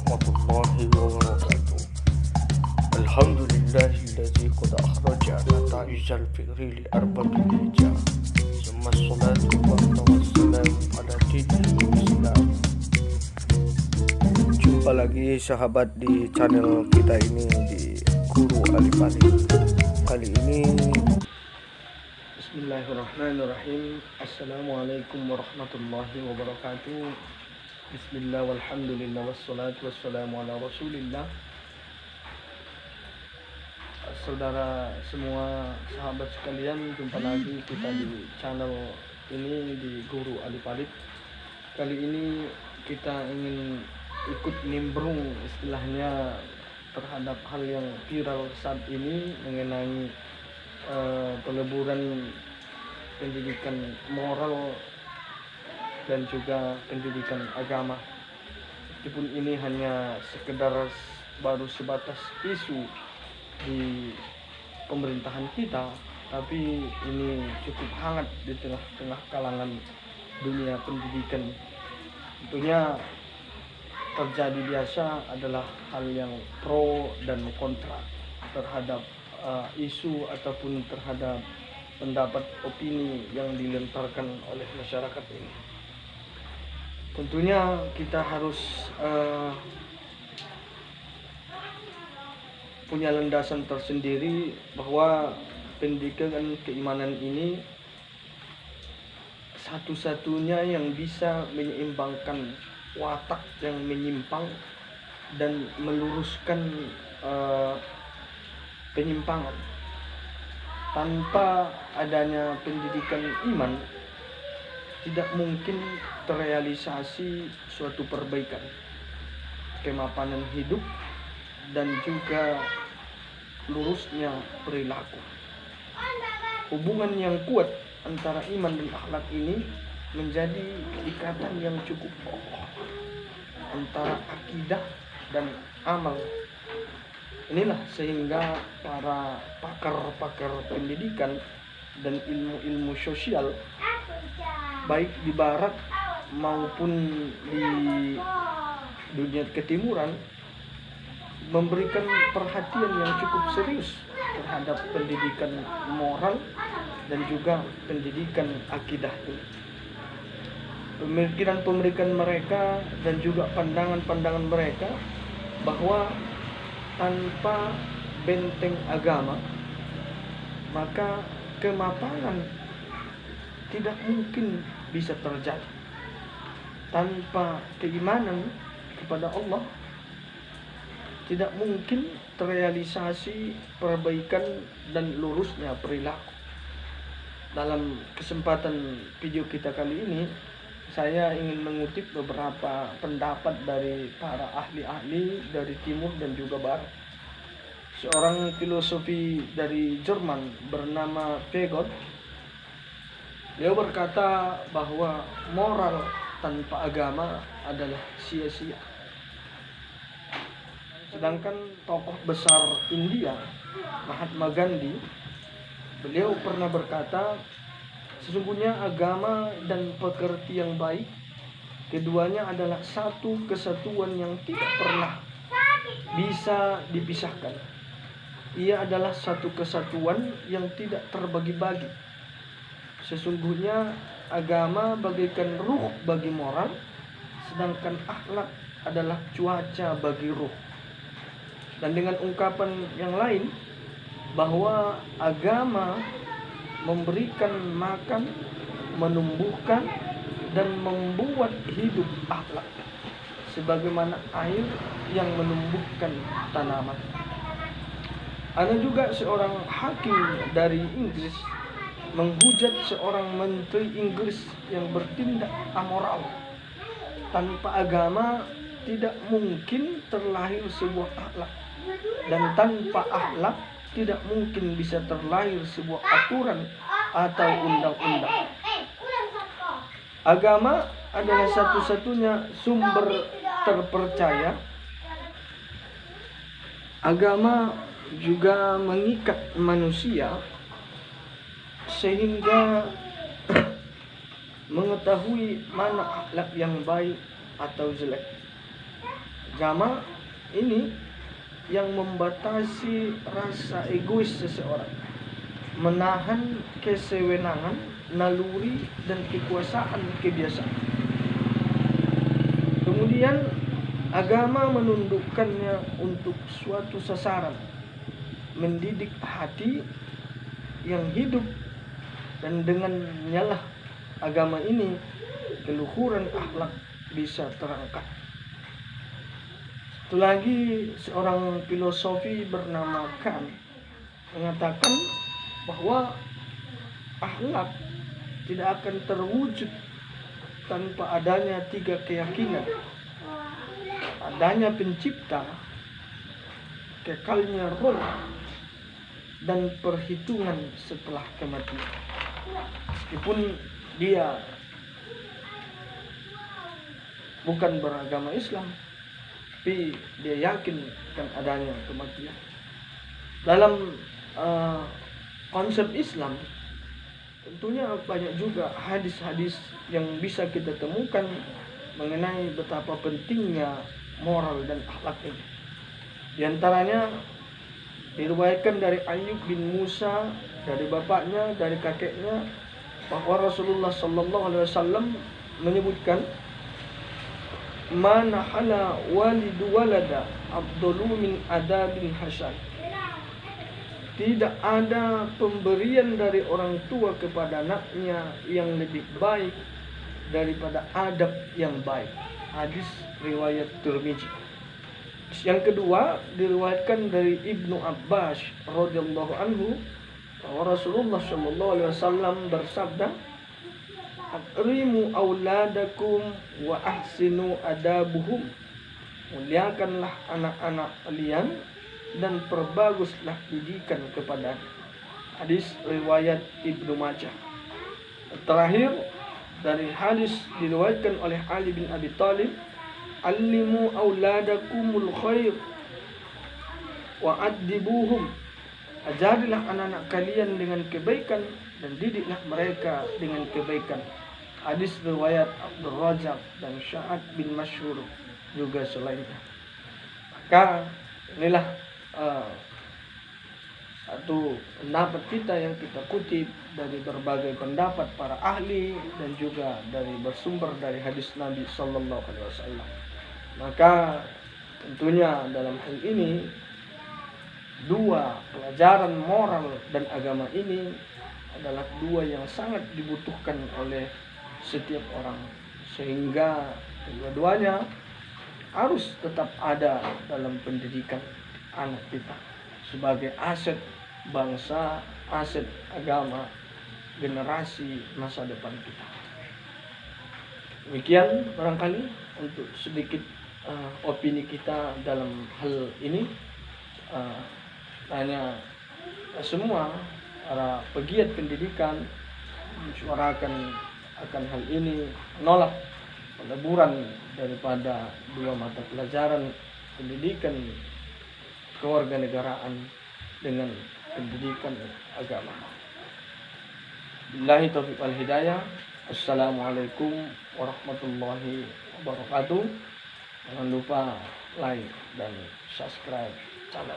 warahmatullahi wabarakatuh. Alhamdulillahilladzi qad akhraja nata'ijal fikri li arbabil hijab. Summa salatu wassalamu ala dinil Islam. Jumpa lagi sahabat di channel kita ini di Guru Alif Alif. Kali ini Bismillahirrahmanirrahim. Assalamualaikum warahmatullahi wabarakatuh. Bismillah walhamdulillah wassalatu wassalamu ala rasulillah. Saudara semua, sahabat sekalian, jumpa lagi kita di channel ini di Guru Alif Alif. Kali ini kita ingin ikut nimbrung istilahnya terhadap hal yang viral saat ini mengenai peleburan pendidikan moral dan juga pendidikan agama. Meskipun ini hanya sekedar baru sebatas isu di pemerintahan kita, tapi ini cukup hangat di tengah-tengah kalangan dunia pendidikan. Tentunya terjadi biasa adalah hal yang pro dan kontra terhadap isu ataupun terhadap pendapat opini yang dilontarkan oleh masyarakat ini. Tentunya kita harus punya landasan tersendiri bahwa pendidikan keimanan ini satu-satunya yang bisa menyeimbangkan watak yang menyimpang dan meluruskan penyimpangan. Tanpa adanya pendidikan iman, tidak mungkin terrealisasi suatu perbaikan, kemapanan hidup, dan juga lurusnya perilaku. Hubungan yang kuat antara iman dan akhlak ini menjadi ikatan yang cukup kokoh antara akidah dan amal. Inilah sehingga para pakar-pakar pendidikan dan ilmu-ilmu sosial baik di barat maupun di dunia ketimuran memberikan perhatian yang cukup serius terhadap pendidikan moral dan juga pendidikan akidah ini. Pemikiran mereka dan juga pandangan-pandangan mereka bahwa tanpa benteng agama maka kemapanan tidak mungkin bisa terjadi. Tanpa keimanan kepada Allah tidak mungkin terrealisasi perbaikan dan lurusnya perilaku. Dalam kesempatan video kita kali ini, saya ingin mengutip beberapa pendapat dari para ahli-ahli dari timur dan juga barat. Seorang filosofi dari Jerman bernama Fagott, dia berkata bahwa moral tanpa agama adalah sia-sia. Sedangkan tokoh besar India, Mahatma Gandhi, beliau pernah berkata, sesungguhnya agama dan pekerti yang baik, keduanya adalah satu kesatuan yang tidak pernah bisa dipisahkan. Ia adalah satu kesatuan yang tidak terbagi-bagi. Sesungguhnya agama bagaikan ruh bagi moral, sedangkan akhlak adalah cuaca bagi ruh. Dan dengan ungkapan yang lain, bahwa agama memberikan makan, menumbuhkan, dan membuat hidup akhlak, sebagaimana air yang menumbuhkan tanaman. Ada juga seorang hakim dari Inggris menghujat seorang menteri Inggris yang bertindak amoral. Tanpa agama tidak mungkin terlahir sebuah akhlak, dan tanpa akhlak tidak mungkin bisa terlahir sebuah aturan atau undang-undang. Agama adalah satu-satunya sumber terpercaya. Agama juga mengikat manusia sehingga mengetahui mana akhlak yang baik atau jelek. agama ini yang membatasi rasa egois seseorang, menahan kesewenangan, naluri dan kekuasaan kebiasaan. Kemudian agama menundukkannya untuk suatu sasaran, mendidik hati yang hidup, dan dengannya lah agama ini keluhuran akhlak bisa terangkat. Satu lagi, seorang filosofi bernama Kant mengatakan bahwa akhlak tidak akan terwujud tanpa adanya 3 keyakinan: adanya pencipta, kekalnya roh, dan perhitungan setelah kematian. Meskipun dia bukan beragama Islam, tapi dia yakin akan adanya kematian. Dalam konsep Islam tentunya banyak juga hadis-hadis yang bisa kita temukan mengenai betapa pentingnya moral dan akhlak ini. Di antaranya diriwayatkan dari Ayyub bin Musa, dari bapaknya, dari kakeknya, bahwa Rasulullah SAW menyebutkan, "Man hala walidu walada afdalu min adabin hasan." Tidak ada pemberian dari orang tua kepada anaknya yang lebih baik daripada adab yang baik. Hadis riwayat Tirmidzi. Yang kedua, diriwayatkan dari Ibnu Abbas radhiyallahu anhu bahwa Rasulullah SAW bersabda, "Akrimu auladakum wa ahsinu adabuhum." Muliakanlah anak-anak kalian dan perbaguslah didikan kepada. Hadis riwayat Ibnu Majah. Terakhir, dari hadis diriwayatkan oleh Ali bin Abi Thalib, "Allimu auladakumul khair wa addibuhum." Ajarilah anak-anak kalian dengan kebaikan dan didiklah mereka dengan kebaikan. Hadis riwayat Abdul Razak dan Sya'ad bin Masyhur juga selainnya. Maka inilah satu pendapat kita yang kita kutip dari berbagai pendapat para ahli dan juga dari bersumber dari hadis Nabi Sallallahu Alaihi Wasallam. Maka tentunya dalam hal ini 2 pelajaran moral dan agama ini adalah 2 yang sangat dibutuhkan oleh setiap orang, sehingga kedua-duanya harus tetap ada dalam pendidikan anak kita sebagai aset bangsa, aset agama, generasi masa depan kita. Demikian barangkali untuk sedikit opini kita dalam hal ini. Hanya semua para pegiat pendidikan menyuarakan akan hal ini, menolak peleburan daripada 2 mata pelajaran pendidikan kewarganegaraan dengan pendidikan agama. Billahi taufiq wal hidayah. Assalamualaikum warahmatullahi wabarakatuh. Jangan lupa like dan subscribe channel.